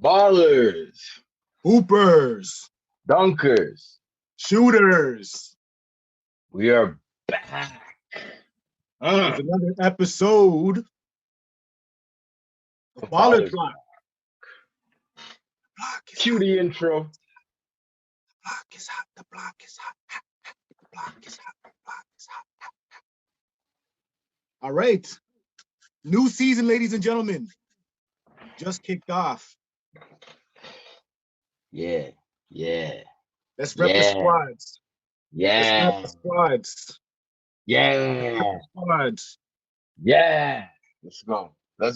Ballers, Hoopers, dunkers, shooters. we are back. It's another episode of Ballers Block. Cue the intro. The block is hot. The block is hot. The block is hot. The block is hot. All right. New season, ladies and gentlemen. Just kicked off. Yeah. Let's rep the squads. Let's rep the squads. Squads. Yeah. Let's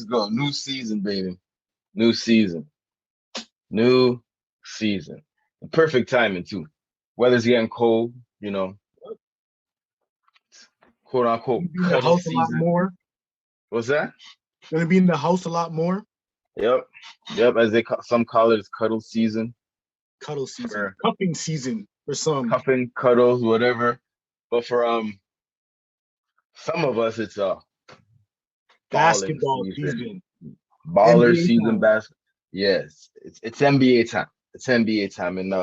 go. New season, baby. New season. The perfect timing, too. Weather's getting cold, quote unquote. Be in the house a lot more. What's that? Gonna be in the house a lot more. Yep. As some call it, it's cuddle season. Cuddle season. Cuffing season for some. Cuffing, cuddles, whatever. But for some of us, it's basketball season. Baller NBA season basketball. Yes, it's NBA time. It's NBA time, and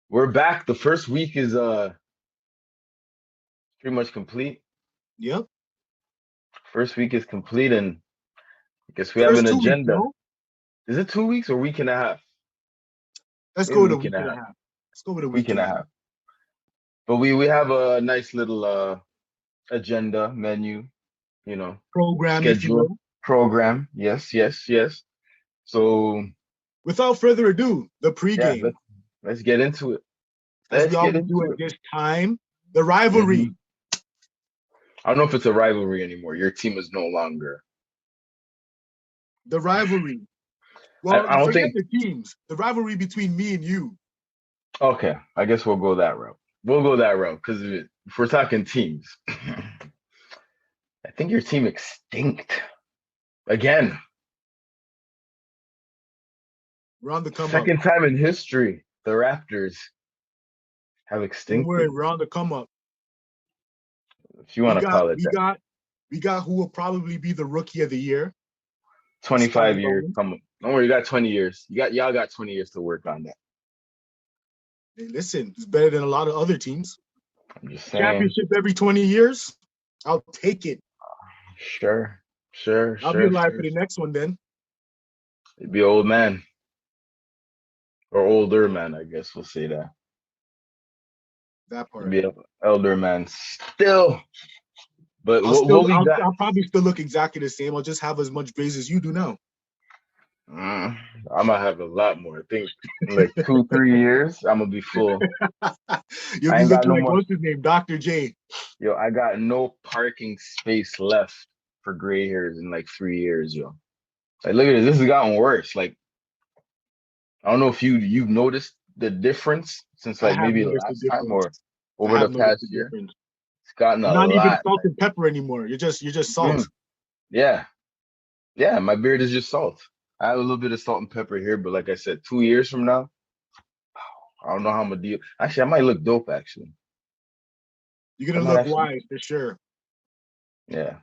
we're back. The first week is pretty much complete. Yep. First week is complete, and I guess we have an agenda. Weeks, no? Is it 2 weeks or a week and a half? Let's go with a week and a half. Let's go with a week and a half. But we have a nice little agenda menu, program, schedule, program. Yes. So, without further ado, the pregame. Yeah, let's get into it. As we always do at this time, the rivalry. Mm-hmm. I don't know if it's a rivalry anymore. Your team is no longer. The rivalry. Well, I don't think the teams. The rivalry between me and you. Okay, I guess we'll go that route. Because if we're talking teams, I think your team extinct again. We're on the come Second up. Time in history, the Raptors have extincted. We're on the come up. If you want to call it that. We got who will probably be the rookie of the year. 25 years. Come on. Don't worry, you got 20 years. Y'all got 20 years to work on that. Hey, listen, it's better than a lot of other teams. I'm just saying. Championship every 20 years. I'll take it. Sure. I'll be alive for the next one then. It'd be old man. Or older man, I guess we'll say that. That part. Be an elder man still. But I'll probably still look exactly the same. I'll just have as much braids as you do now. I'm gonna have a lot more. I think like 2-3 years, I'm gonna be full. You'll be looking like what's his name, Dr. J. Yo, I got no parking space left for gray hairs in like 3 years, yo. Like, look at this. This has gotten worse. Like, I don't know if you've noticed the difference since like maybe last time or over the past year. It's gotten a lot. Not even salt and pepper anymore. You're just salt. Yeah. My beard is just salt. I have a little bit of salt and pepper here, but like I said, 2 years from now, I don't know how I'm gonna deal. Actually, I might look dope. Actually, you're gonna look wise for sure. Yeah,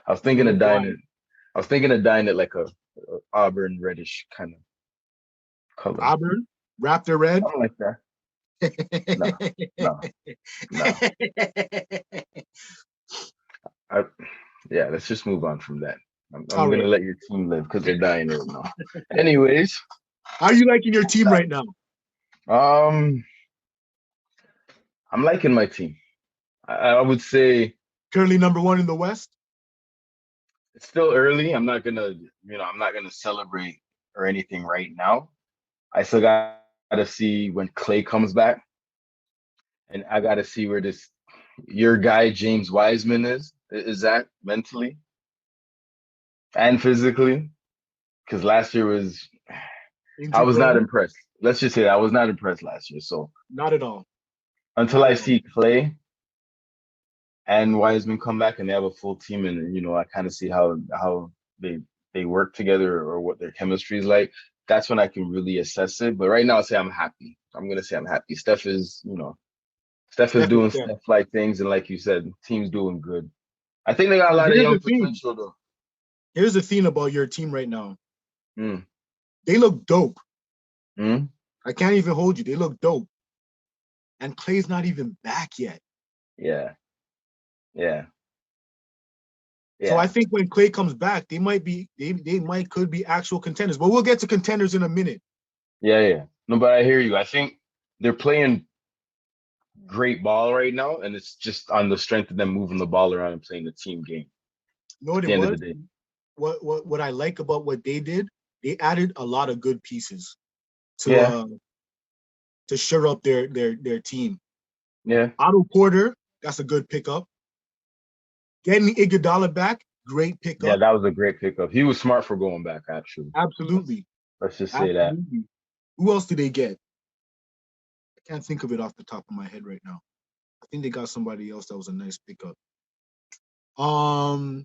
I was thinking of dyeing it. Like a auburn reddish kind of color. Auburn, Raptor red. Something like that. No. Let's just move on from that. I'm gonna let your team live because they're dying right now. Anyways, how are you liking your team right now? I'm liking my team. I would say currently number one in the West. It's still early. I'm not gonna celebrate or anything right now. I still gotta see when Clay comes back, and I gotta see where your guy James Wiseman is at mentally and physically, because last year I was not impressed. Let's just say that I was not impressed last year. So not at all. Until I see Clay and Wiseman come back and they have a full team, and I kind of see how they work together or what their chemistry is like. That's when I can really assess it. But right now, I'll say I'm happy. I'm gonna say I'm happy. Steph is doing Steph-like things, and like you said, team's doing good. I think they got a lot of young potential though. Here's the thing about your team right now. They look dope. Hmm? I can't even hold you. They look dope. And Clay's not even back yet. Yeah. Yeah. So I Yeah. think when Clay comes back, they might could be actual contenders. But we'll get to contenders in a minute. Yeah. Yeah. No, but I hear you. I think they're playing great ball right now, and it's just on the strength of them moving the ball around and playing the team game. You know At what the it end of the was? day. What I like about what they did, they added a lot of good pieces Yeah. to shore up their team. Yeah. Otto Porter, that's a good pickup. Getting Iguodala back, great Yeah, pickup. that was a great pickup. He was smart for going back, actually. Absolutely. Let's just say that. Absolutely. Who else did they get? I can't think of it off the top of my head right now. I think they got somebody else that was a nice pickup. The only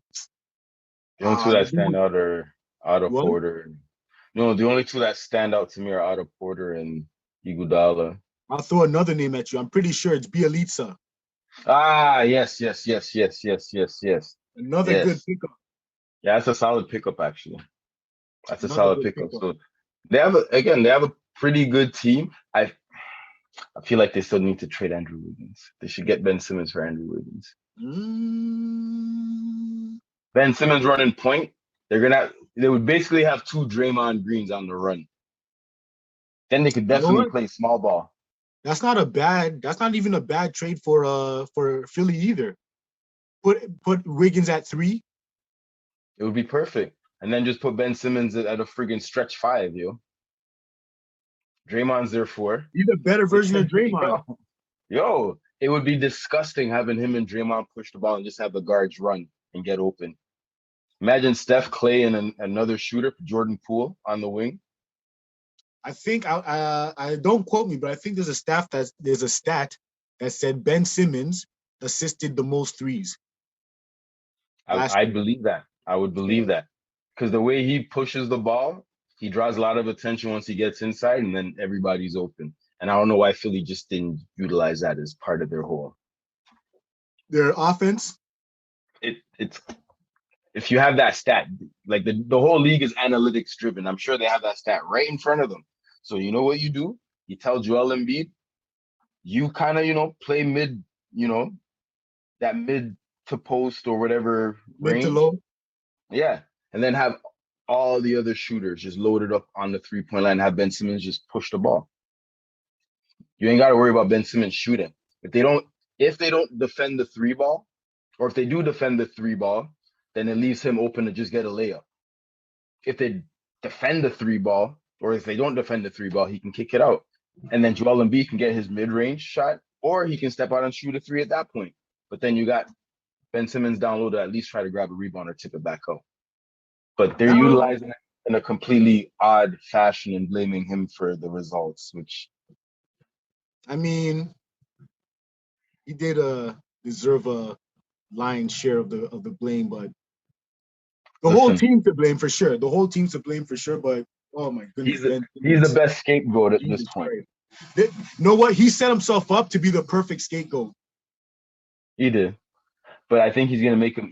two that stand out are Otto What? Porter. No, the only two that stand out to me are Otto Porter and Iguodala. I'll throw another name at you. I'm pretty sure it's Bielitsa. Ah, yes, yes, yes, yes, yes, yes, yes, Another good yes. pickup. Yeah, that's a solid pickup, actually. That's a Another solid good pickup. pickup. So they have a pretty good team. I feel like they still need to trade Andrew Wiggins. They should get Ben Simmons for Andrew Wiggins. Mm, Ben Simmons running point. They would basically have two Draymond Greens on the run. Then they could you know definitely what? play small ball. That's not even a bad trade for Philly either. Put Wiggins at 3. It would be perfect. And then just put Ben Simmons at a friggin' stretch 5, yo. Draymond's there 4. He's a better version of Draymond. yo, it would be disgusting having him and Draymond push the ball and just have the guards run and get open. Imagine Steph, Clay, and another shooter, Jordan Poole, on the wing. I think I don't quote me, but I think there's a stat that said Ben Simmons assisted the most threes last I year. believe that. I would believe So that because the way he pushes the ball, he draws a lot of attention once he gets inside, and then everybody's open. And I don't know why Philly just didn't utilize that as part of their whole. their offense. It's if you have that stat, like the whole league is analytics driven. I'm sure they have that stat right in front of them. So you know what you do? You tell Joel Embiid, you kind of play mid, that mid to post or whatever Mid to range. low. Yeah. And then have all the other shooters just loaded up on the 3-point line, have Ben Simmons just push the ball. You ain't got to worry about Ben Simmons shooting. If they don't defend the 3 ball, or if they do defend the 3 ball, then it leaves him open to just get a layup. If they defend the 3 ball, or if they don't defend the 3 ball, he can kick it out. And then Joel Embiid can get his mid-range shot, or he can step out and shoot a 3 at that point. But then you got Ben Simmons down low to at least try to grab a rebound or tip it back up. But they're Now, utilizing it in a completely odd fashion and blaming him for the results, which I mean, he did deserve a lion's share of the blame, but the whole listen, team to blame for sure. The whole team to blame for sure. But oh my goodness, Ben he's the Simmons, best scapegoat at this Jesus point. Christ. You know what? He set himself up to be the perfect scapegoat. He did. But I think he's gonna make them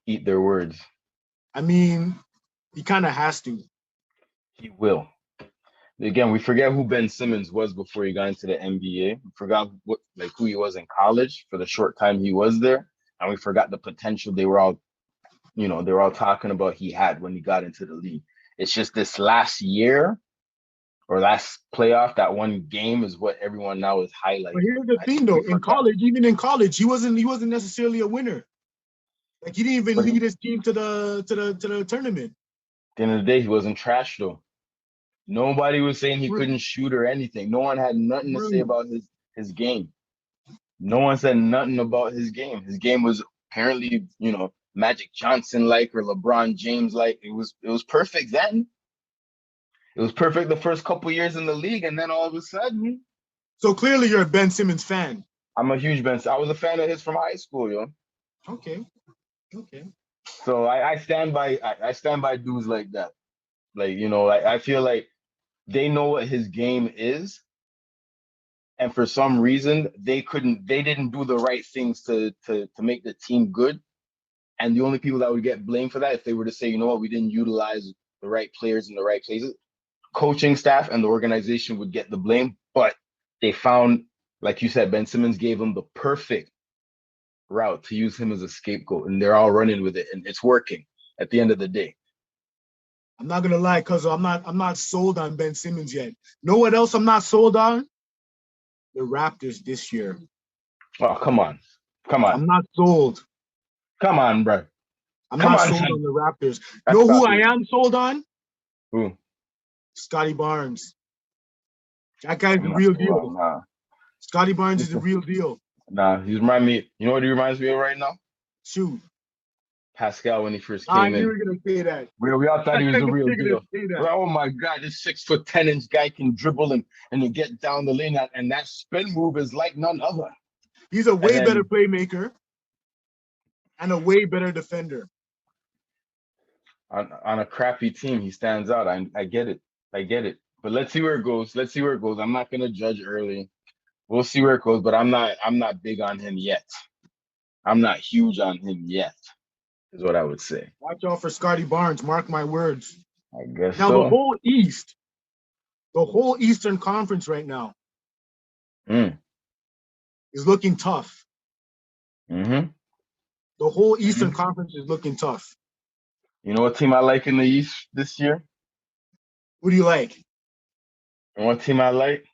eat their words. I mean, he kind of has to. He will. Again, we forget who Ben Simmons was before he got into the NBA. We forgot who he was in college for the short time he was there, and we forgot the potential they were all talking about he had when he got into the league. It's just this last year or last playoff, that one game is what everyone now is highlighting. But here's the I thing, think though. we forgot. Even in college, he wasn't necessarily a winner. Like he didn't even But at lead his team to the tournament. the end of the day, he wasn't trash though. Nobody was saying he couldn't shoot or anything. No one had nothing to say Bro. about his game. No one said nothing about his game. His game was apparently, Magic Johnson like or LeBron James like. It was perfect then. It was perfect the first couple years in the league, and then all of a sudden, So clearly, you're a Ben Simmons fan. I'm a huge Ben. I was a fan of his from high school, yo. Okay. Okay. So I stand by I stand by dudes like that. Like I feel like they know what his game is, and for some reason they didn't do the right things to make the team good. And the only people that would get blamed for that if they were to say, you know what, we didn't utilize the right players in the right places, coaching staff and the organization would get the blame, but they found, like you said, Ben Simmons gave them the perfect route to use him as a scapegoat, and they're all running with it, and it's working at the end of the day. I'm not gonna lie, cuz I'm not sold on Ben Simmons yet. Know what else I'm not sold on? The Raptors this year. Oh, come on. Come on. I'm not sold. Come on, bro. I'm Come not on, sold son. on the Raptors. That's Know who I copy. am sold on? Who? Scotty Barnes. That guy's the I'm not real sure. deal. Scotty Barnes is the real deal. Nah, he reminds me. You know what he reminds me of right now? Shoot. Pascal when he first I came knew you in. were gonna say that. We all thought he was I the knew real you were gonna deal. say that. Oh my God, this 6'10" guy can dribble and then get down the lane, and that spin move is like none other. He's a way then, better playmaker and a way better defender. On a crappy team, he stands out. I get it. I get it. But let's see where it goes. Let's see where it goes. I'm not gonna judge early. We'll see where it goes, but I'm not big on him yet. I'm not huge on him yet, is what I would say. Watch out for Scotty Barnes. Mark my words. I guess Now so. the whole Eastern Conference right now is looking tough. Mm-hmm. The whole Eastern Conference is looking tough. You know what team I like in the East this year? Who do you like? And what team I like?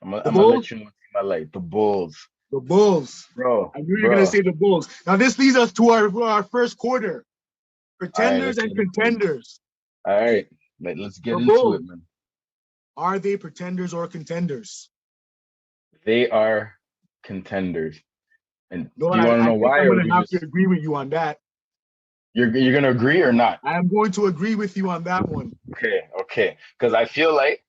I'm The gonna Bulls? let you know what team I like. The Bulls. The Bulls. Bro. I knew you were going to say the Bulls. Now this leads us to our first quarter. Pretenders and contenders. All right. Let's get The into Bulls. it, man. Are they pretenders or contenders? They are contenders. And No, do you want to know why? I'm Or going to have just to agree with you on that. you're gonna agree or not? I am going to agree with you on that one. Okay. Because I feel like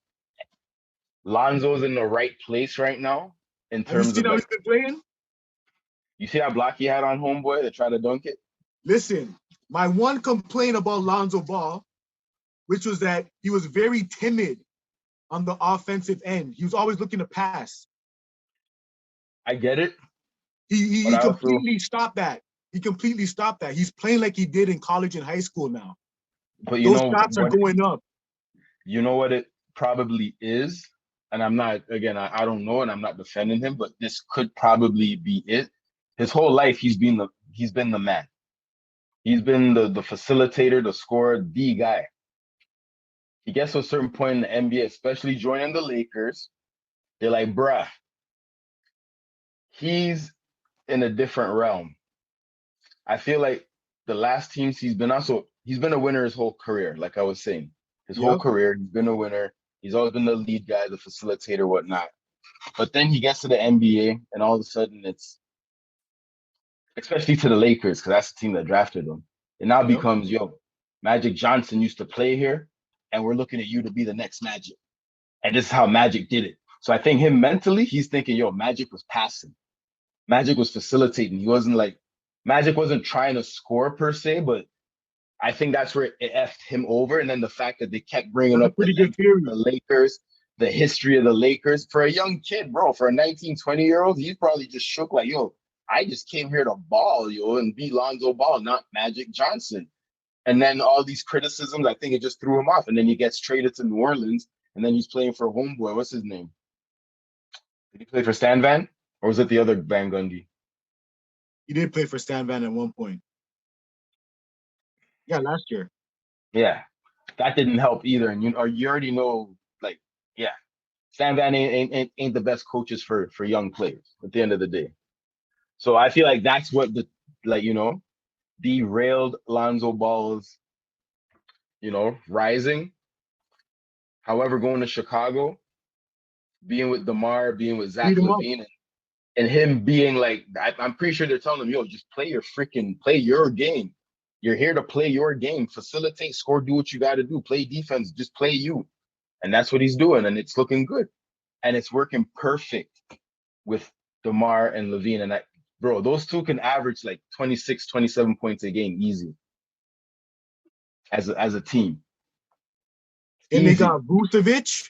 Lonzo's in the right place right now in Have you terms seen of how like, he's been playing? you see that block he had on homeboy that tried to dunk it? Listen, my one complaint about Lonzo Ball, which was that he was very timid on the offensive end. He was always looking to pass. I get it. He completely stopped that. He completely stopped that. He's playing like he did in college and high school now. But Those shots are going up. You know what it probably is? And I'm not, again, I don't know, and I'm not defending him, but this could probably be it. His whole life, he's been the man. He's been the facilitator, the scorer, the guy. He gets to a certain point in the NBA, especially joining the Lakers. They're like, bruh, he's in a different realm. I feel like the last teams he's been on, so he's been a winner his whole career, like I was saying. His whole career, he's been a winner. He's always been the lead guy, the facilitator, whatnot. But then he gets to the NBA, and all of a sudden it's, especially to the Lakers, because that's the team that drafted him. It now becomes, yo, Magic Johnson used to play here, and we're looking at you to be the next Magic. And this is how Magic did it. So I think him mentally, he's thinking, yo, Magic was passing. Magic was facilitating. Magic wasn't trying to score per se, but I think that's where it effed him over. And then the fact that they kept bringing up the Lakers, the history of the Lakers. For a young kid, bro, for a 19, 20-year-old, he's probably just shook like, yo, I just came here to ball, yo, and be Lonzo Ball, not Magic Johnson. And then all these criticisms, I think it just threw him off. And then he gets traded to New Orleans, and then he's playing for homeboy. What's his name? Did he play for Stan Van? Or was it the other Van Gundy? He did play for Stan Van at one point. Yeah, last year. Yeah, that didn't help either. And you already know, like, yeah, Stan Van ain't the best coaches for young players at the end of the day. So I feel like that's what derailed Lonzo Ball's, rising. However, going to Chicago, being with DeMar, being with Zach LaVine, and him being like, I'm pretty sure they're telling him, yo, just play your game. You're here to play your game, facilitate, score, do what you got to do, play defense, just play you. And that's what he's doing, and it's looking good. And it's working perfect with DeMar and LaVine. And bro, those two can average like 26, 27 points a game easy as a team. And they got Vucevic.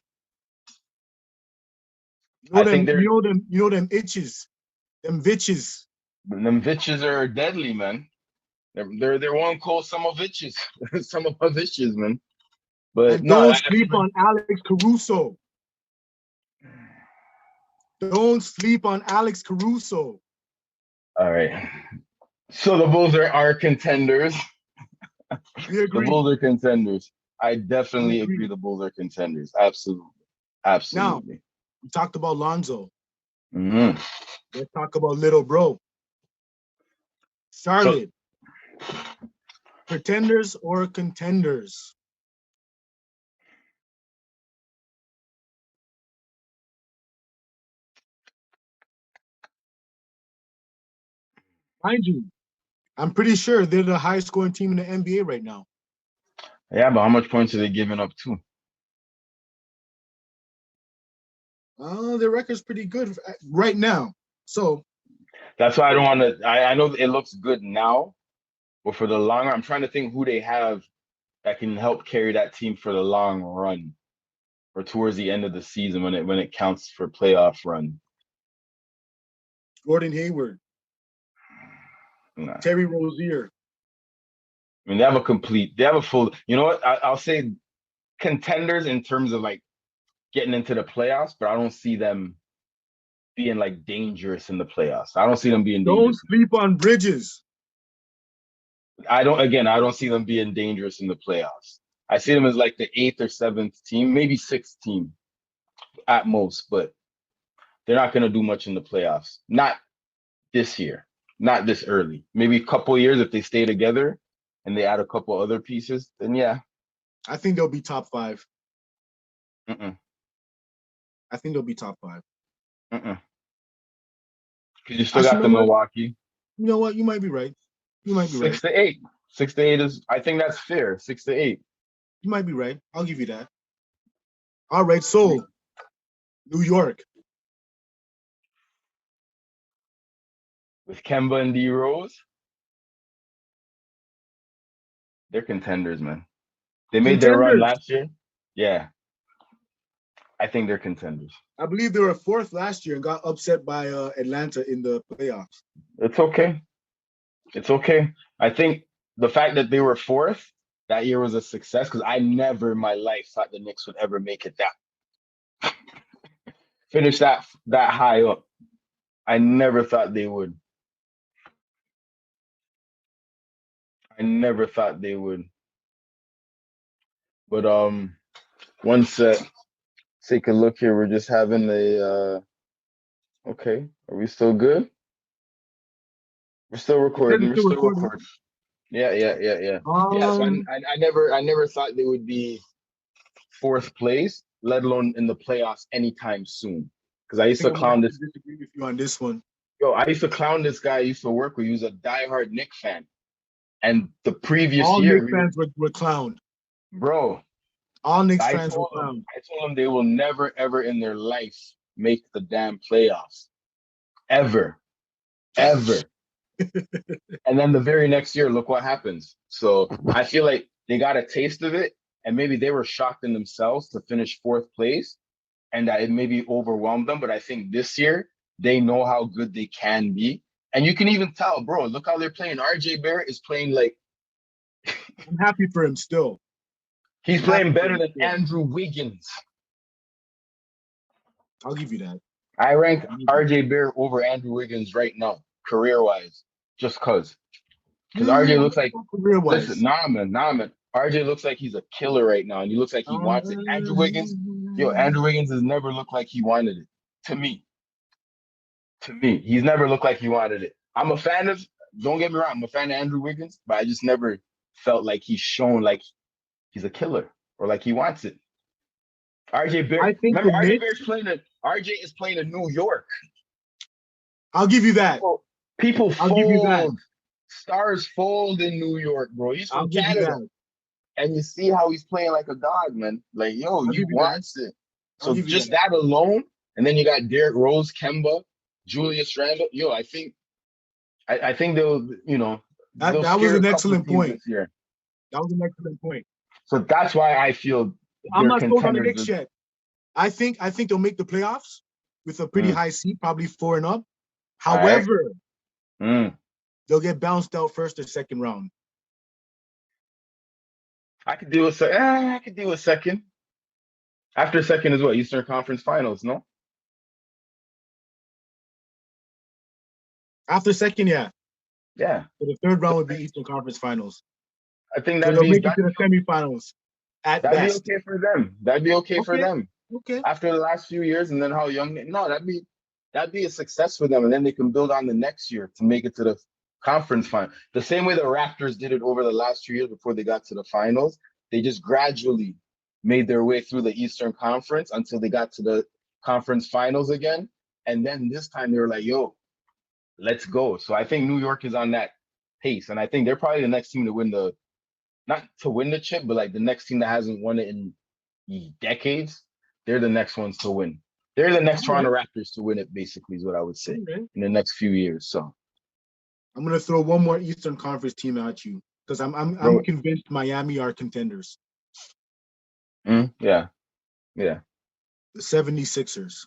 You know them itches, them bitches. Them bitches are deadly, man. They're one called some of bitches, some of bitches, man. But And no, don't I feel sleep like on Alex Caruso. Don't sleep on Alex Caruso. all right. So the Bulls are contenders. We The agree. Bulls are contenders. I We definitely agree agree. the Bulls are contenders. Absolutely. Now, Absolutely. we talked about Lonzo. Hmm. Let's talk about little bro. So Charlotte. Pretenders or contenders? Mind you, I'm pretty sure they're the highest scoring team in the NBA right now. yeah, but how much points are they giving up to? Their record's pretty good right now. So That's why I don't want to. I know it looks good now, but for the long run, I'm trying to think who they have that can help carry that team for the long run or towards the end of the season when it counts for playoff run. Gordon Hayward, Nah. Terry Rozier. I mean, they have a full. You know what? I'll say contenders in terms of like getting into the playoffs, but I don't see them being like dangerous in the playoffs. I don't see them being Don't dangerous. sleep on Bridges. I don't see them being dangerous in the playoffs. I see them as like the eighth or seventh team, maybe sixth team at most, but they're not going to do much in the playoffs. Not this year, not this early. Maybe a couple years if they stay together and they add a couple other pieces, then yeah. I think they'll be top five. Mm-mm, I think they'll be top five. mm-mm. Because you still Actually, got you the know what? Milwaukee. You know what? You might be right. You might be right. 6 to 8. 6 to 8 is, I think that's fair. 6 to 8. You might be right. I'll give you that. All right. So, New York. With Kemba and D Rose, they're contenders, man. They made their run Contenders. last year. Yeah, I think they're contenders. I believe they were fourth last year and got upset by Atlanta in the playoffs. It's okay. It's okay. I think the fact that they were fourth that year was a success because I never in my life thought the Knicks would ever make it that finish that high up. I never thought they would. I never thought they would. But one set. Take a look here. We're just having a okay. Are we still good? We're still It says recording. it's We're still still recording. recording. Yeah. Yeah, so Um, I never thought they would be fourth place, let alone in the playoffs anytime soon. Because I I used think to I'm gonna clown have to this. disagree with you on this one. Yo, I used to clown this guy I used to work with. He was a diehard Knicks fan. And the previous All year, Knicks fans were clowned. bro, All Knicks I fans were told him, clowned. I told him they will never, ever in their life make the damn playoffs. Ever, ever. And then the very next year, look what happens. So I feel like they got a taste of it, and maybe they were shocked in themselves to finish fourth place, and that it maybe overwhelmed them. But I think this year they know how good they can be, and you can even tell, bro. Look how they're playing. RJ Barrett is playing like I'm happy for him still. he's I'm happy playing for better him than still. Andrew Wiggins. I'll give you that. I rank I'll give you RJ Barrett over Andrew Wiggins right now, career wise, just cause. that. Because RJ I looks don't like, know career listen, wise. nah, man. RJ looks like he's a killer right now, and he looks like he wants it. Andrew Wiggins, yo, Andrew Wiggins has never looked like he wanted it. To me, he's never looked like he wanted it. I'm a fan of. Don't get me wrong, I'm a fan of Andrew Wiggins, but I just never felt like he's shown like he's a killer or like he wants it. RJ I Barrett, think the remember RJ Knicks. Barrett's playing. RJ is playing in New York. I'll give you that. People I'll give you that. fold. Stars fold in New York, bro. He's I'll from give you Canada. that. And you see how he's playing like a dog, man. Like, yo, I'll you give you that. want it. I'll So give you just that. that alone, and then you got Derrick Rose, Kemba, Julius Randle. Yo, I think they'll That was scare a an couple excellent teams point. this year. That was an excellent point. So that's why I feel I'm they're not sold on the contenders. Knicks yet. I think they'll make the playoffs with a pretty Mm, high seed, probably 4 and up. all right. However, Mm. they'll get bounced out first or second round. I could deal with I could deal with second. After second is what? Eastern Conference Finals, no? After second, yeah. Yeah. So the third So round would be Eastern Conference Finals. I think So they'll make it to the semifinals at that'd be best. okay for them. That'd be okay for Okay. them. Okay. After the last few years and then how young no, that'd be a success for them. And then they can build on the next year to make it to the conference final. The same way the Raptors did it over the last 2 years before they got to the finals. They just gradually made their way through the Eastern Conference until they got to the conference finals again. And then this time they were like, yo, let's go. So I think New York is on that pace. And I think they're probably the next team to win the not to win the chip, but like the next team that hasn't won it in decades, they're the next ones to win. They're the next All right. Toronto Raptors to win it, basically, is what I would say All right. in the next few years. So I'm gonna throw one more Eastern Conference team at you because I'm convinced Miami are contenders. yeah, yeah. The 76ers.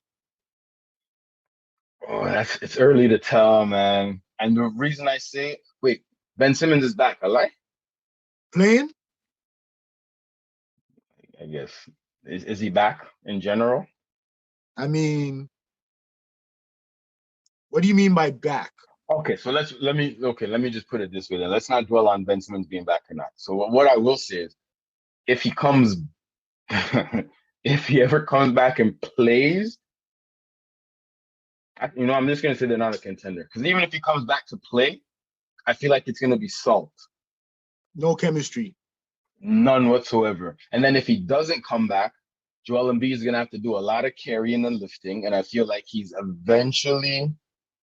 Oh, it's early to tell, man. And the reason I say, wait, Ben Simmons is back. I lie? Playing? I guess. Is he back in general? I mean, what do you mean by back? Okay, so let me just put it this way then. Let's not dwell on Ben Simmons being back or not. So what I will say is if he comes if he ever comes back and plays, I'm just gonna say they're not a contender. Because even if he comes back to play, I feel like it's gonna be salt. No chemistry. None whatsoever. And then if he doesn't come back, Joel Embiid is gonna have to do a lot of carrying and lifting. And I feel like he's eventually,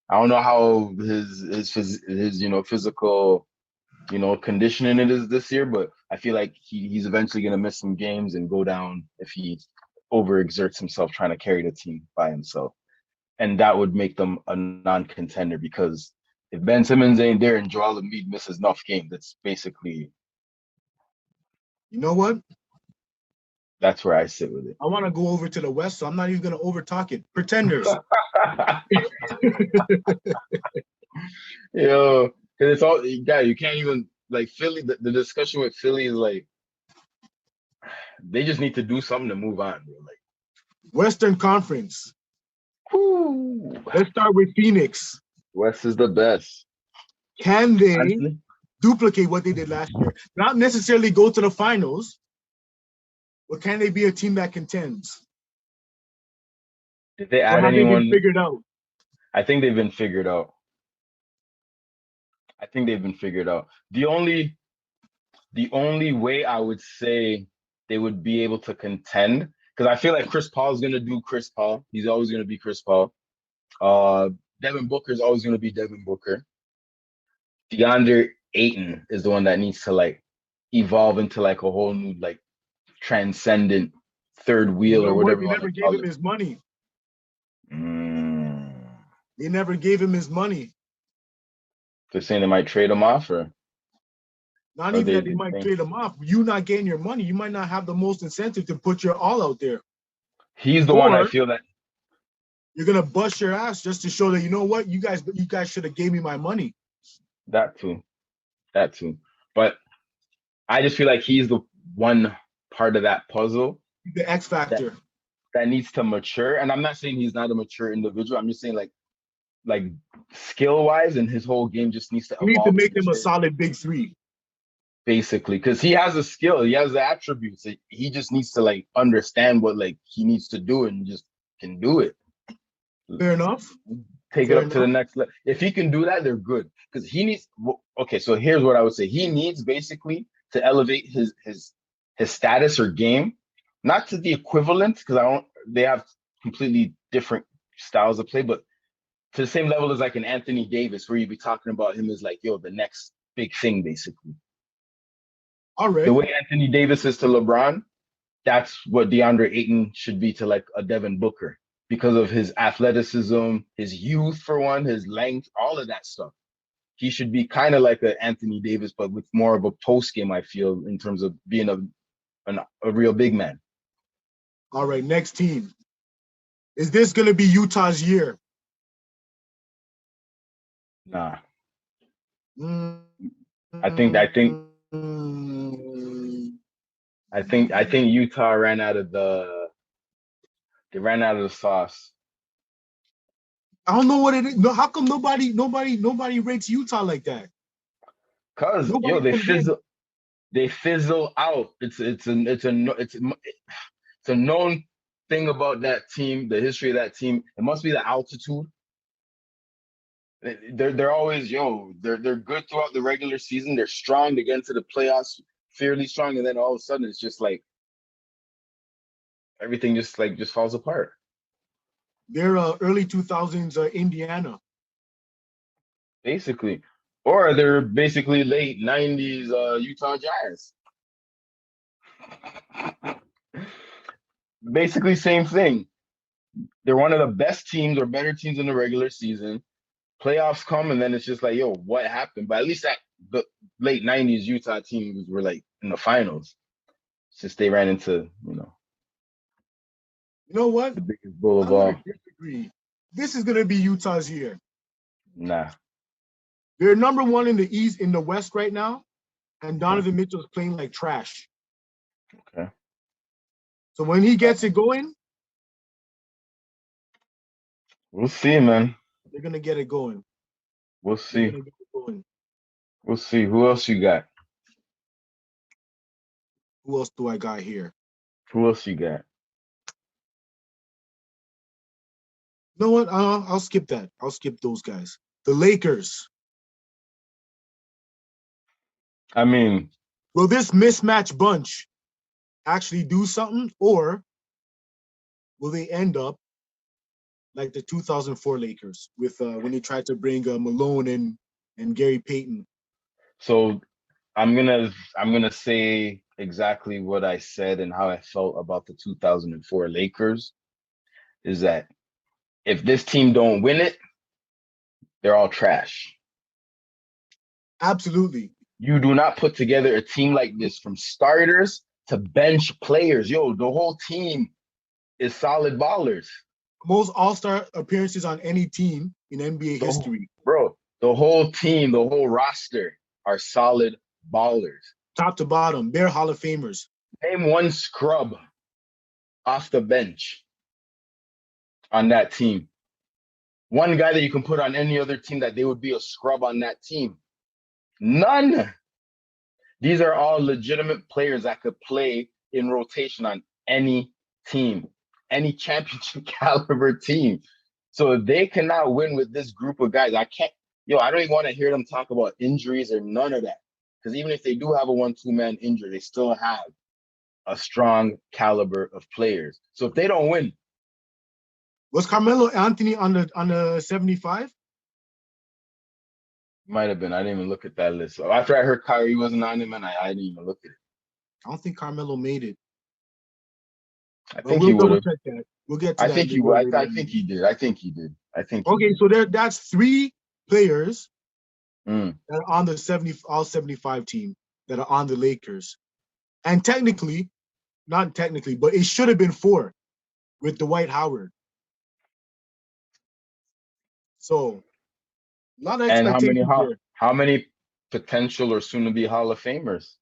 I don't know how his physical conditioning it is this year, but I feel like he's eventually gonna miss some games and go down if he overexerts himself trying to carry the team by himself. And that would make them a non-contender because if Ben Simmons ain't there and Joel Embiid misses enough games, that's basically You know what? that's where I sit with it. I want to go over to the West, so I'm not even gonna overtalk it. Pretenders. Yo, because it's all you can't even like Philly. The discussion with Philly is like they just need to do something to move on. Bro. Like, Western Conference. whoo, Let's start with Phoenix. West is the best. Can they Honestly, duplicate what they did last year? Not necessarily go to the finals, but can they be a team that contends? did they Or add have they been anyone? figured out? I think they've been figured out. I think they've been figured out. The only way I would say they would be able to contend, because I feel like Chris Paul is gonna do Chris Paul. He's always gonna be Chris Paul. Uh, Devin Booker is always gonna be Devin Booker. DeAndre Ayton is the one that needs to like evolve into like a whole new like transcendent third You wheel know or what? whatever They you want never to gave call him it. his money. Mm. They never gave him his money. They're saying they might trade him off, Not or even they that they they might think trade him off. You not getting your money, you might not have the most incentive to put your all out there. he's the one I Or feel that you're gonna bust your ass just to show that you know what, you guys should have gave me my money. that too, that too. But I just feel like he's the one part of that puzzle The X that factor. that needs to mature. And I'm not saying he's not a mature individual. I'm just saying like skill wise, and his whole game just needs to You need to evolve and make them a mature. solid big three. Basically, because he has a skill, he has the attributes. He just needs to like understand what like he needs to do and just can do it. Fair enough. Take it Fair up to the enough. next level. If he can do that, they're good. Because he needs. Okay, so here's what I would say. He needs basically to elevate his status or game, not to the equivalent because I don't. They have completely different styles of play, but to the same level as like an Anthony Davis, where you'd be talking about him as like yo the next big thing, basically. All The right. way Anthony Davis is to LeBron, that's what DeAndre Ayton should be to like a Devin Booker because of his athleticism, his youth for one, his length, all of that stuff. He should be kind of like an Anthony Davis, but with more of a post game. I feel in terms of being a real big man. All right. Next team. Is this gonna be Utah's year? Nah, Mm, I think I think Utah ran out of the they ran out of the sauce. I don't know what it is. No, how come nobody rates Utah like that? Cause yo, Nobody can win. they fizzle out. It's a known thing about that team, the history of that team. It must be the altitude. They're always they're good throughout the regular season. They're strong. They get into the playoffs, fairly strong, and then all of a sudden it's just like everything just falls apart. They're early 2000s Indiana. Basically. Or they're basically late 90s Utah Jazz. Basically same thing. They're one of the best teams or better teams in the regular season. Playoffs come and then it's just like, yo, what happened? But at least that the late 90s Utah teams were like in the finals. It's just they ran into, You know what? the biggest bull of I'm gonna all. disagree. This is gonna be Utah's year. Nah. They're number one in the East, in the West right now, and Okay. Donovan Mitchell's playing like trash. Okay. So when he gets it going, We'll see, man. they're gonna get it going. We'll They're see. gonna get it going. We'll see. Who else you got? Who else do I got here? Who else you got? You know what? I'll skip that. I'll skip those guys. The Lakers. I mean, Will this mismatch bunch actually do something, or will they end up like the 2004 Lakers with when they tried to bring Malone and Gary Payton? so I'm gonna say exactly what I said and how I felt about the 2004 Lakers is that if this team don't win it, they're all trash. Absolutely. You do not put together a team like this from starters to bench players. Yo, the whole team is solid ballers. Most All-Star appearances on any team in NBA The, history, bro, the whole team, the whole roster are solid ballers. top to bottom. They're Hall of Famers. Name one scrub off the bench on that team. One guy that you can put on any other team that they would be a scrub on that team. None. These are all legitimate players that could play in rotation on any team, any championship caliber team. So if they cannot win with this group of guys, I don't even want to hear them talk about injuries or none of that. Because even if they do have a 1-2 man injury, they still have a strong caliber of players. So if they don't win, Was Carmelo Anthony on the 75? might have been. I didn't even look at that list. So after I heard Kyrie wasn't on it, man, I didn't even look at it. I don't think Carmelo made it. I But think we'll he would double have. check that. We'll get to I that think in a he little would. later. I think he did. I think he did. I think. Okay, so that's three players Mm. that are on the all 75 team that are on the Lakers. And technically, not technically, but it should have been four with Dwight Howard. So a lot of And expectations there. how many potential or soon to be Hall of Famers?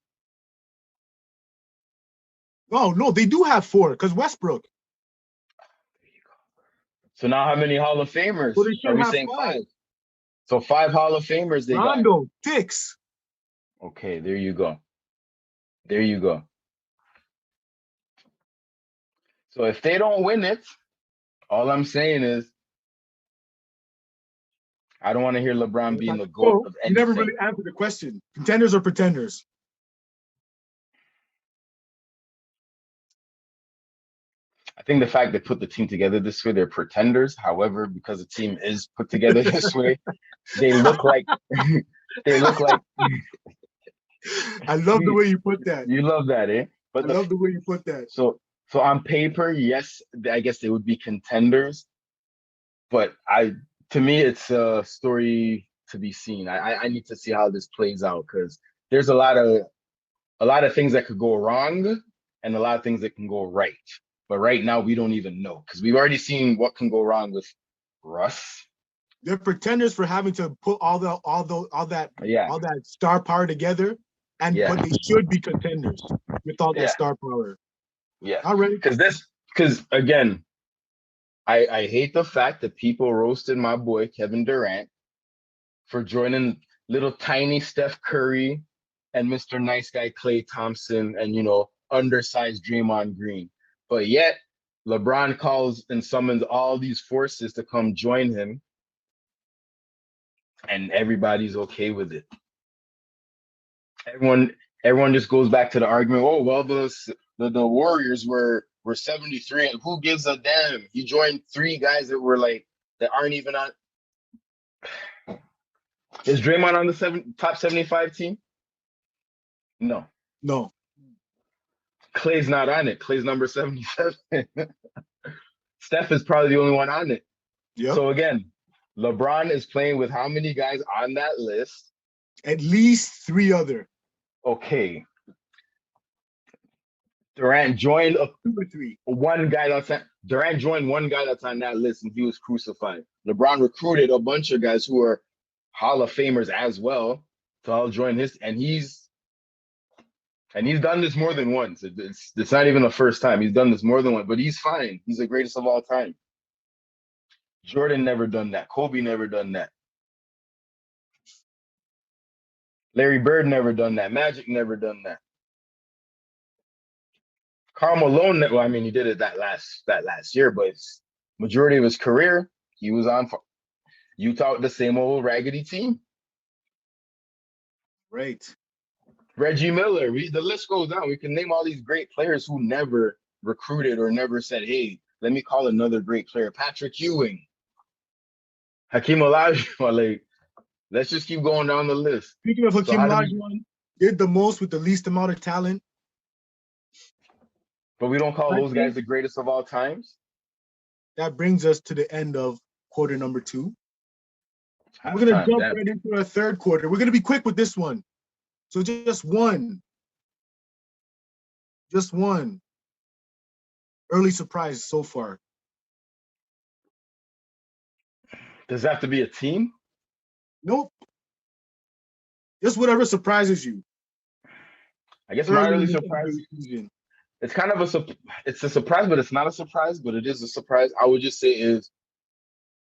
No, they do have four because Westbrook. So now how many Hall of So Famers? they Are should we have saying five. five? So 5 Hall of Famers they got. Rondo, 6. Okay, there you go. There you go. So if they don't win it, all I'm saying is I don't want to hear LeBron being the GOAT So of you never anything. really answered the question. Contenders or pretenders? I think the fact they put the team together this way, they're pretenders. However, because the team is put together this way, they look like they look like I love the you, way you put that. you love that, eh? I But love the way you put that. so on paper, yes, I guess they would be contenders. But to me, it's a story to be seen. I need to see how this plays out because there's a lot of things that could go wrong and a lot of things that can go right. But right now, we don't even know because we've already seen what can go wrong with Russ. They're pretenders for having to put all Yeah, that star power together, but yeah. they should be contenders. with all that Yeah. star power. Yeah. All right. Because again, I hate the fact that people roasted my boy Kevin Durant for joining little tiny Steph Curry and Mr. Nice Guy Klay Thompson and undersized Draymond Green. But yet LeBron calls and summons all these forces to come join him, and everybody's okay with it. Everyone just goes back to the argument. Oh well, the Warriors were 73, and who gives a damn? He joined three guys that aren't even on. Is Draymond on the top 75 team? No. No. Clay's not on it. Clay's number 77. Steph is probably the only one on it. Yep. So again, LeBron is playing with how many guys on that list? At least 3 other. Okay. Durant joined 2 or 3. one guy Durant joined one guy that's on that list, and he was crucified. LeBron recruited a bunch of guys who are Hall of Famers as well to all join his, and he's done this more than once. It's not even the first time. He's done this more than once, but he's fine. He's the greatest of all time. Jordan never done that. Kobe never done that. Larry Bird never done that. Magic never done that. Karl Malone, well, I mean, he did it that last year, but majority of his career, he was on Utah with the same old raggedy team. Right. Reggie Miller, the list goes on. We can name all these great players who never recruited or never said, hey, let me call another great player. Patrick Ewing, Hakeem Olajuwon, like, let's just keep going down the list. Speaking of Hakeem Olajuwon, did the most with the least amount of talent. But we don't call those guys the greatest of all times. That brings us to the end of quarter number 2. We're going to jump right into our third quarter. We're going to be quick with this one. So just one early surprise so far. Does that have to be a team? Nope. Just whatever surprises you. I guess my early surprise. It's kind of it's a surprise, but it's not a surprise, but it is a surprise. I would just say is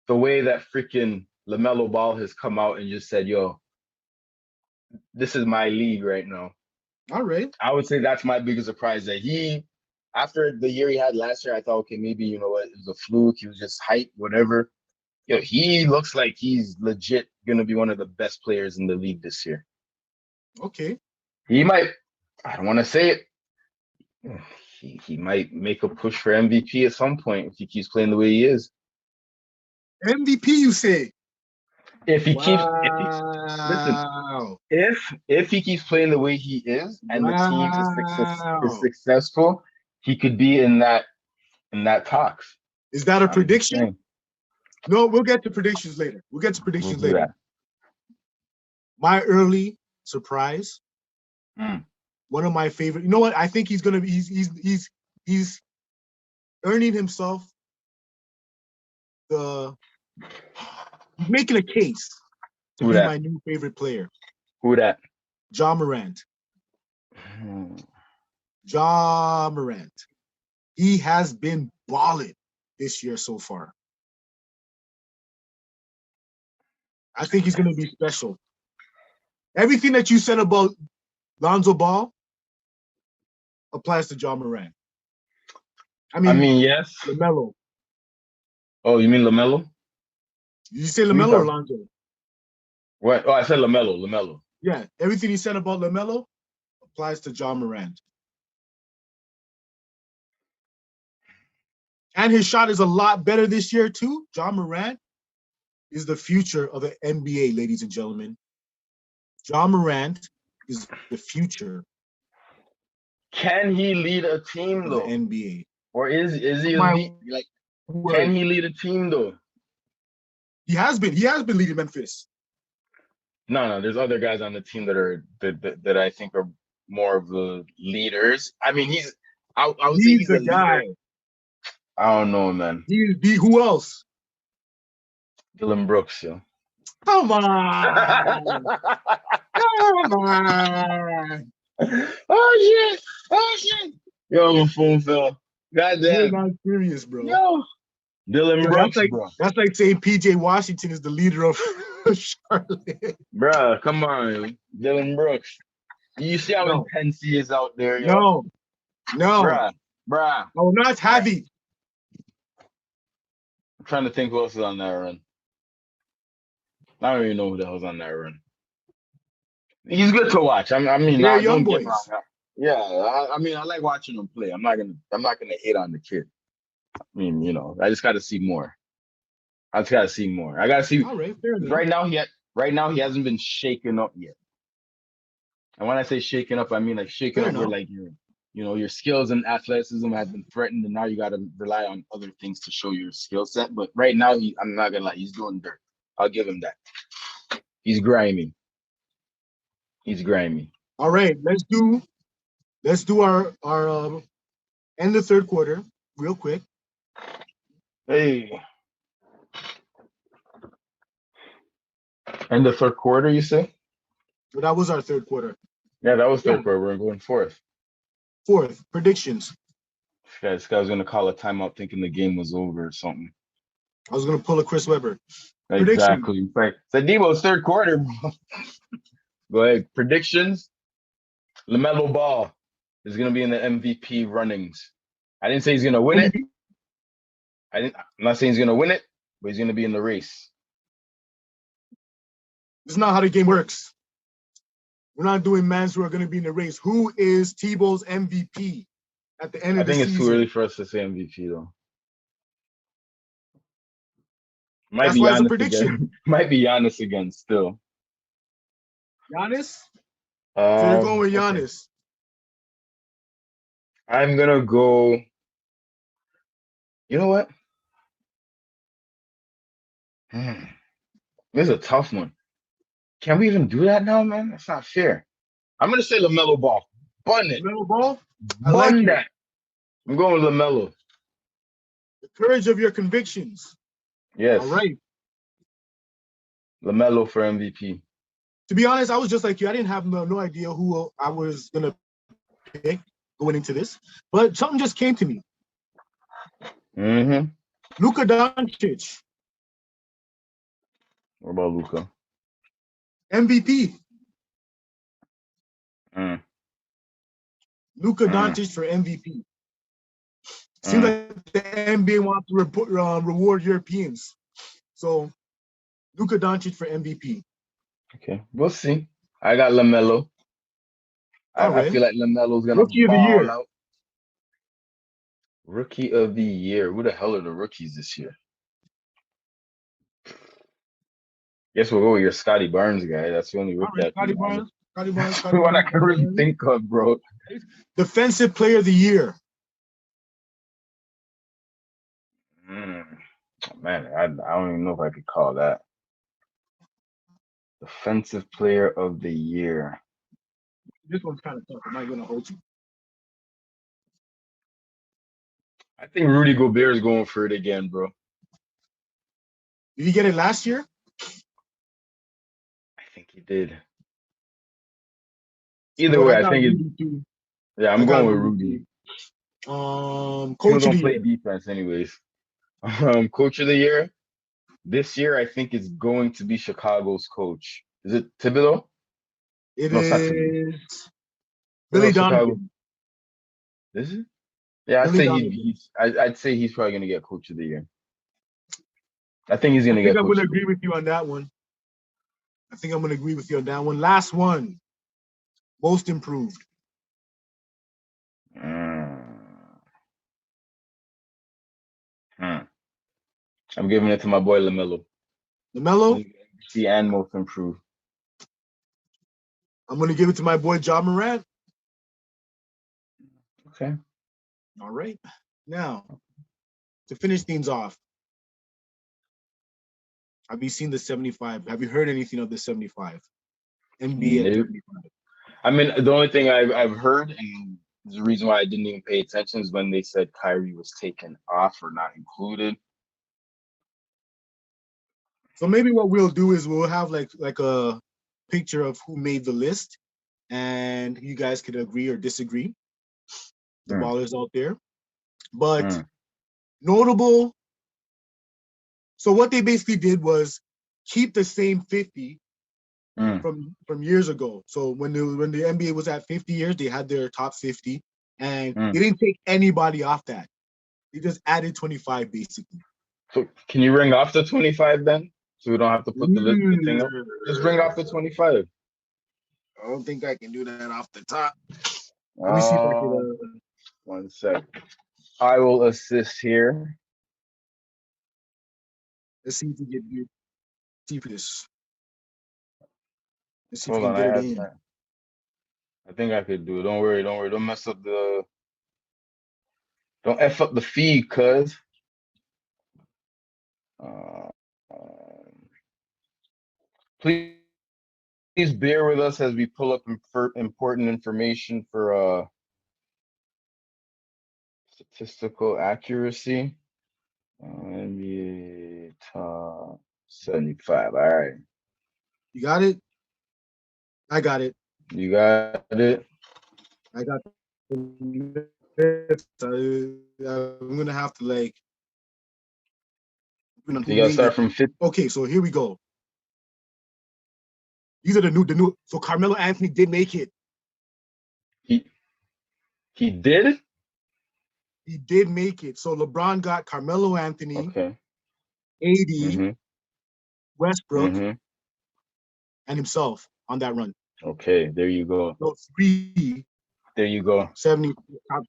the way that freaking LaMelo Ball has come out and just said, yo, this is my league right now. All right. I would say that's my biggest surprise, that after the year he had last year, I thought, okay, maybe, you know what, it was a fluke. He was just hyped, whatever. Yo, he looks like he's legit going to be one of the best players in the league this year. Okay. He might, I don't want to say it, he might make a push for MVP at some point if he keeps playing the way he is. MVP, you say? If he keeps, if he keeps playing the way he is, and the team is successful, he could be in that talks. Is that a prediction? No, we'll get to predictions later. Later. My early surprise. One of my favorite. You know what? I think he's gonna be. He's earning himself He's making a case to be my new favorite player. Who that? Ja Morant. Ja Morant. He has been balling this year so far. I think he's going to be special. Everything that you said about Lonzo Ball applies to Ja Morant. I mean, yes. LaMelo. Oh, you mean LaMelo? Did you say LaMelo or Lonzo? What? Oh, I said LaMelo. Yeah, everything he said about LaMelo applies to Ja Morant. And his shot is a lot better this year, too. Ja Morant is the future of the NBA, ladies and gentlemen. Ja Morant is the future. Can he lead a team, though? The NBA. Or is he elite? Like, can he lead a team, though? He has been leading Memphis. No, there's other guys on the team that I think are more of the leaders. I mean, I would say he's the guy. Leader. I don't know, man. Who else? Dylan Brooks, yo. Come on. Come on. Oh Yo, my phone fell. You're Goddamn. not serious, bro. Yo. Dylan Yo, Brooks, bro. that's like saying PJ Washington is the leader of Charlotte. Bruh, come on. Dylan Brooks. You see how No, intense he is out there, yo? no, no. Bruh, bruh. I will not have it. I'm trying to think who else is on that run. I don't even know who the hell's on that run. He's good to watch. I mean, They're young don't get me wrong. boys. Yeah, I mean, I like watching him play. I'm not gonna hate on the kid. I mean, I just got to see more. I just got to see more. I got to see. All right, fair enough. Right now he hasn't been shaken up yet. And when I say shaken up, I mean like shaken Fair up where enough. like your skills and athleticism have been threatened, and now you got to rely on other things to show your skill set. But right now, I'm not gonna lie, he's doing dirt. I'll give him that. He's grimy. He's grimy. All right, let's do our end of third quarter real quick. Hey, and the third quarter, you say? So that was our third quarter. Yeah, that was Yeah, third quarter. We're going fourth. fourth predictions. This guy was gonna call a timeout thinking the game was over or something. I was gonna pull a Chris Webber. Prediction. Exactly. Right. So Debo's third quarter, bro. Go ahead. Predictions. LaMelo Ball is gonna be in the MVP runnings. I didn't say he's gonna win it. I'm not saying he's gonna win it, but he's gonna be in the race. This is not how the game works. We're not doing mans who are going to be in the race. Who is Tebow's MVP at the end I of the think it's too season? early for us to say MVP though. Might That's be why it's a Giannis prediction. again. Might be Giannis again still. Giannis? So you're going with Okay. Giannis. I'm gonna go. You know what? This is a tough one. Can we even do that now, man? That's not fair. I'm gonna say LaMelo Ball. Bun it. LaMelo Ball? I like Bun it. that. I'm going with LaMelo. The courage of your convictions. Yes. All right. LaMelo for MVP. To be honest, I was just like you. I didn't have no idea who I was going to pick going into this. But something just came to me. Mm-hmm. Luka Doncic. What about Luka? MVP. Mm. Luka Doncic for MVP. Seems like the NBA wants to reward Europeans. So, Luka Doncic for MVP. Okay, we'll see. I got LaMelo. I feel like LaMelo's gonna Rookie of the ball year. out. Rookie of the year. Who the hell are the rookies this year? Guess we'll go with your Scotty Barnes guy. That's the only rookie I Scotty can. Barnes. That's the one I can really think of, bro. Defensive player of the year. Man, I don't even know if I could call that. Defensive player of the year. This one's kind of tough. I'm not going to hold you. I think Rudy Gobert is going for it again, bro. Did he get it last year? I think he did. Either way, I think it. Yeah, I'm going with Rudy. Coach of the play year. defense, anyways. Coach of the year. This year, I think it's going to be Chicago's coach. Is it Thibodeau? It No, is Billy Donovan. Is it? Yeah, I'd say he's probably gonna get coach of the year. I think he's gonna get. I'm gonna agree with you on that one. Last one. Most improved. I'm giving it to my boy LaMelo. LaMelo? And most improved. I'm gonna give it to my boy Ja Morant. Okay. All right. Now, to finish things off, have you seen the 75? Have you heard anything of the 75? NBA at 75. I mean, the only thing I've heard, and the reason why I didn't even pay attention, is when they said Kyrie was taken off or not included. So maybe what we'll do is we'll have like a picture of who made the list, and you guys could agree or disagree. the ballers out there. But notable. So what they basically did was keep the same 50 from years ago. So when the NBA was at 50 years, they had their top 50, and they didn't take anybody off that. They just added 25 basically. So can you ring off the 25 then? So we don't have to put the thing up. Just ring off the 25. I don't think I can do that off the top. Let me see if I can. 1 sec. I will assist here. Let's see if we can do. See this. Let's see Hold if we on, can get it in. I think I could do it. Don't worry. Don't mess up the. Don't F up the feed, cuz. Please bear with us as we pull up important information for statistical accuracy. NBA top 75. All right. You got it? I got it. You got it? I got it. I'm gonna have to like. You gotta start from 50. Okay, so here we go. These are the new. So Carmelo Anthony did make it. He did? He did make it. So LeBron got Carmelo Anthony, okay. AD, Westbrook, and himself on that run. Okay, there you go. So 3. There you go. Top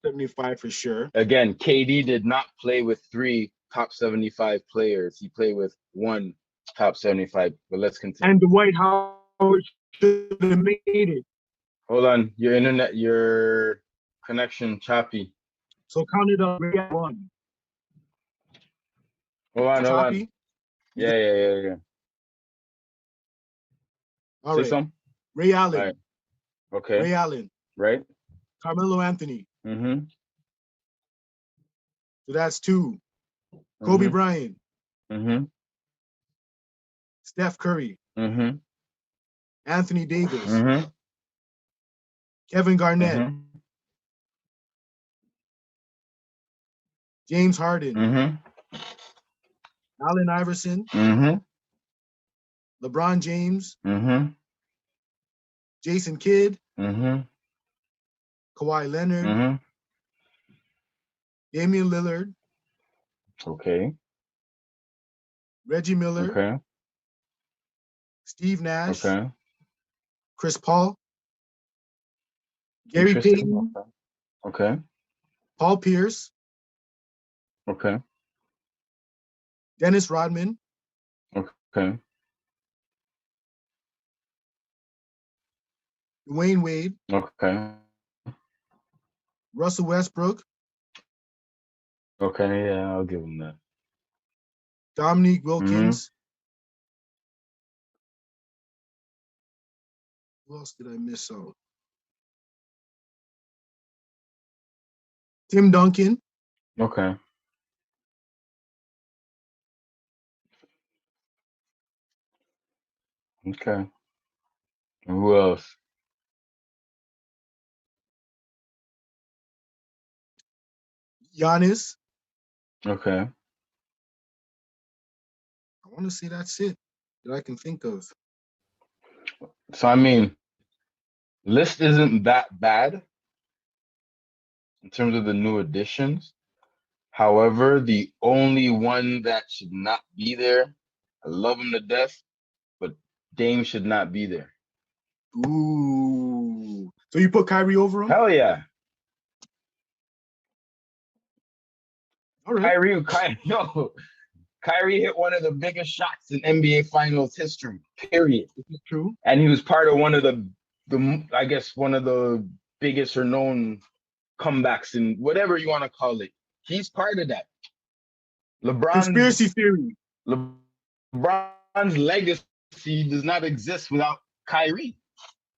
75 for sure. Again, KD did not play with 3 top 75 players. He played with 1 top 75. But let's continue. And Dwight Howard should have made it. Hold on, your connection choppy. So count it up. Ray Allen. Hold on. Yeah. All Say right. something. Ray Allen. Right. Okay. Ray Allen. Right. Carmelo Anthony. So that's 2. Kobe Bryant. Steph Curry. Anthony Davis. Kevin Garnett. James Harden. Allen Iverson. LeBron James. Jason Kidd. Kawhi Leonard. Damian Lillard. Okay. Reggie Miller. Okay. Steve Nash. Okay. Chris Paul. Gary Payton. Okay. Paul Pierce. Okay. Dennis Rodman. Okay. Dwayne Wade. Okay. Russell Westbrook. Okay, yeah, I'll give him that. Dominique Wilkins. Who else did I miss out? Tim Duncan. Okay. Okay. And who else? Giannis. Okay. I want to say that's it that I can think of. So I mean, list isn't that bad in terms of the new additions. However, the only one that should not be there, I love him to death, but Dame should not be there. Ooh. So you put Kyrie over him? Hell yeah. All right. Kyrie hit one of the biggest shots in NBA Finals history, period. This is true. And he was part of one of the I guess one of the biggest or known comebacks in whatever you want to call it. He's part of that. Conspiracy theory. LeBron's legacy does not exist without Kyrie.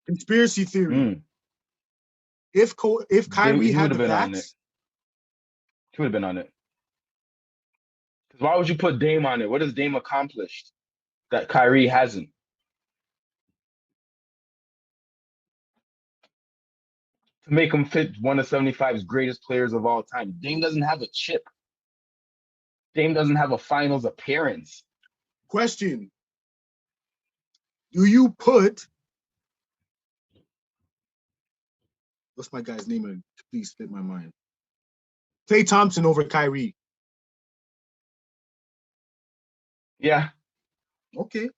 Conspiracy theory. If Kyrie had the facts, he would have been on it. Why would you put Dame on it? What has Dame accomplished that Kyrie hasn't? to make him fit one of 75's greatest players of all time. Dame doesn't have a chip. Dame doesn't have a finals appearance. Question. Do you put, what's my guy's name? Please slip my mind. Klay Thompson over Kyrie. Yeah. Okay.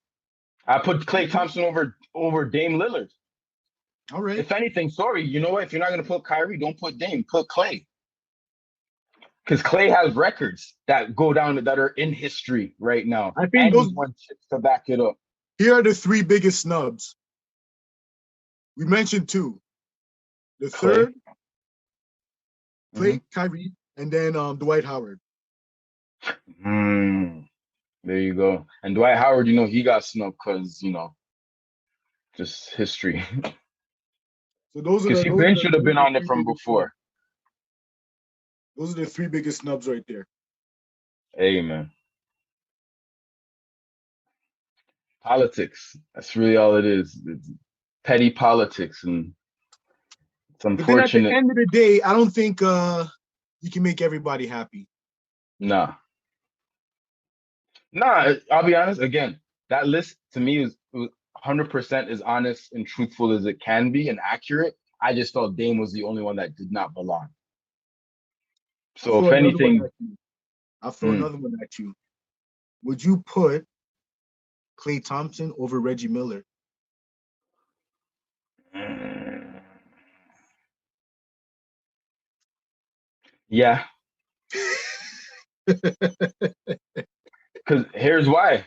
I put Klay Thompson over Dame Lillard. All right. If anything, sorry, you know what? If you're not going to put Kyrie, don't put Dame. Put Klay. Because Klay has records that go down that are in history right now. I think and those he's won chips to back it up. Here are the three biggest snubs. We mentioned two. The third, Klay, Kyrie, and then Dwight Howard. There you go. And Dwight Howard, you know, he got snubbed because, you know, just history. So those are Because he should have been on it from before. Those are the three biggest snubs right there. Hey, man. Politics. That's really all it is. It's petty politics, and it's unfortunate. But then at the end of the day, I don't think you can make everybody happy. Nah, I'll be honest. Again, that list to me was 100% as honest and truthful as it can be and accurate. I just thought Dame was the only one that did not belong. So if anything, I'll throw another one at you. Would you put Klay Thompson over Reggie Miller? Yeah. Because here's why.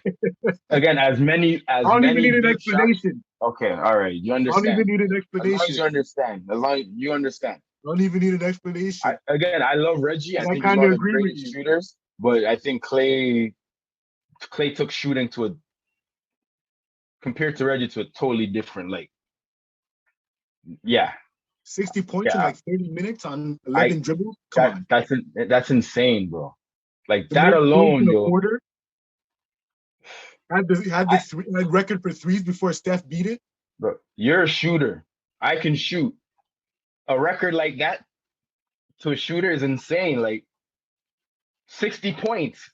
Again, as many I don't even need an explanation. Okay, all right. You understand. I don't even need an explanation. As long as you understand. As long as you understand. I don't even need an explanation. I love Reggie. I think he's one of the greatest shooters. But I think Klay took shooting to compared to Reggie to a totally different, like, yeah. 60 points in like 30 minutes on 11 dribbles? Come on. That's insane, bro. Like that alone, yo. Had the record for threes before Steph beat it. Bro, you're a shooter. I can shoot. A record like that to a shooter is insane. Like 60 points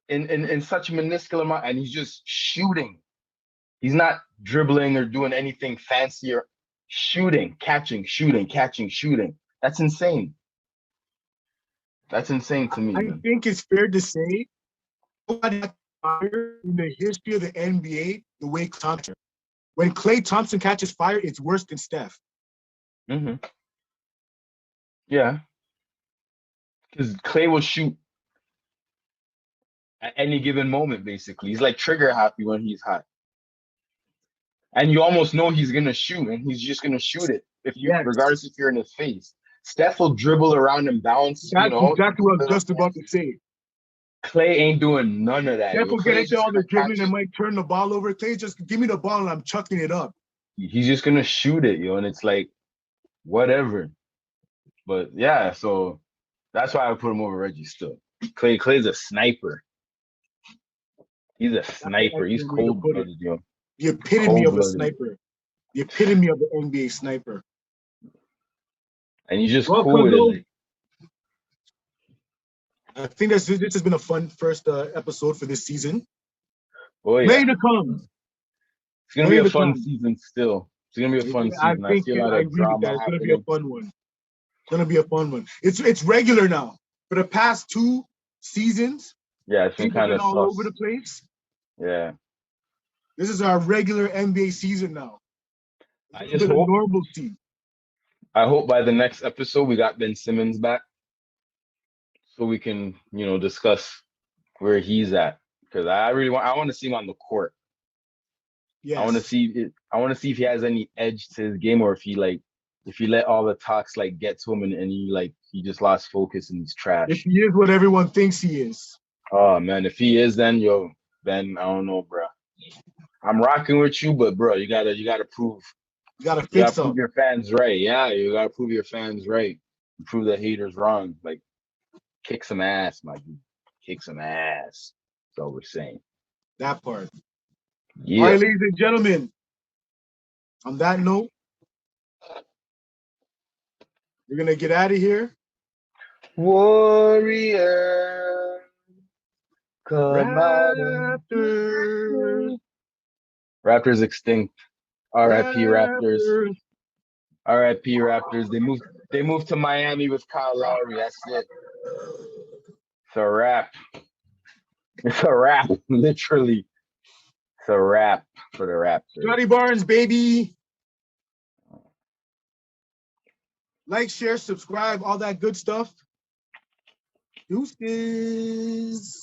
in such a minuscule amount, and he's just shooting. He's not dribbling or doing anything fancy or shooting, catching, shooting. That's insane. That's insane to me. I think it's fair to say nobody had fire in the history of the NBA the way Thompson. When Klay Thompson catches fire, it's worse than Steph. Mm-hmm. Yeah. Because Klay will shoot at any given moment, basically. He's like trigger happy when he's hot. And you almost know he's gonna shoot, and he's just gonna shoot it regardless if you're in his face. Steph will dribble around and bounce. That's exactly what I was just about to say. Klay ain't doing none of that. Steph will get into all the dribbling and might turn the ball over. Klay just give me the ball and I'm chucking it up. He's just gonna shoot it, yo, and it's like whatever. But yeah, so that's why I put him over Reggie still. Clay's a sniper. He's a sniper. He's cold-blooded, yo. The epitome of a sniper. The epitome of the NBA sniper. And he's just cool with it. Like, I think this has been a fun first episode for this season. Oh, yeah. Ready to come. It's going to be a fun season still. It's going to be a fun season. I see a lot of drama. It's going to be a fun one. It's going to be a fun one. It's regular now. For the past 2 seasons, yeah, it's been kind of all over the place. Yeah. This is our regular NBA season now. I just hope normalcy. I hope by the next episode we got Ben Simmons back, so we can, discuss where he's at. Because I want to see him on the court. Yes. I want to see if he has any edge to his game, or if he let all the talks get to him and he just lost focus and he's trash. If he is what everyone thinks he is. Oh man, if he is, then Ben, I don't know, bro. I'm rocking with you, but bro, you gotta prove. You gotta fix prove your fans right. Yeah, you gotta prove your fans right. Prove the haters wrong. Like, kick some ass, my dude. Kick some ass. That's all we're saying. That part. Yeah. All right, ladies and gentlemen. On that note, We're gonna get out of here. Warrior, come out and Raptors. Raptors extinct. R.I.P. Raptors. Raptors. R.I.P. Raptors. They moved to Miami with Kyle Lowry. That's it. It's a wrap. It's a wrap, literally. It's a wrap for the Raptors. Scotty Barnes, baby. Like, share, subscribe, all that good stuff. Deuces.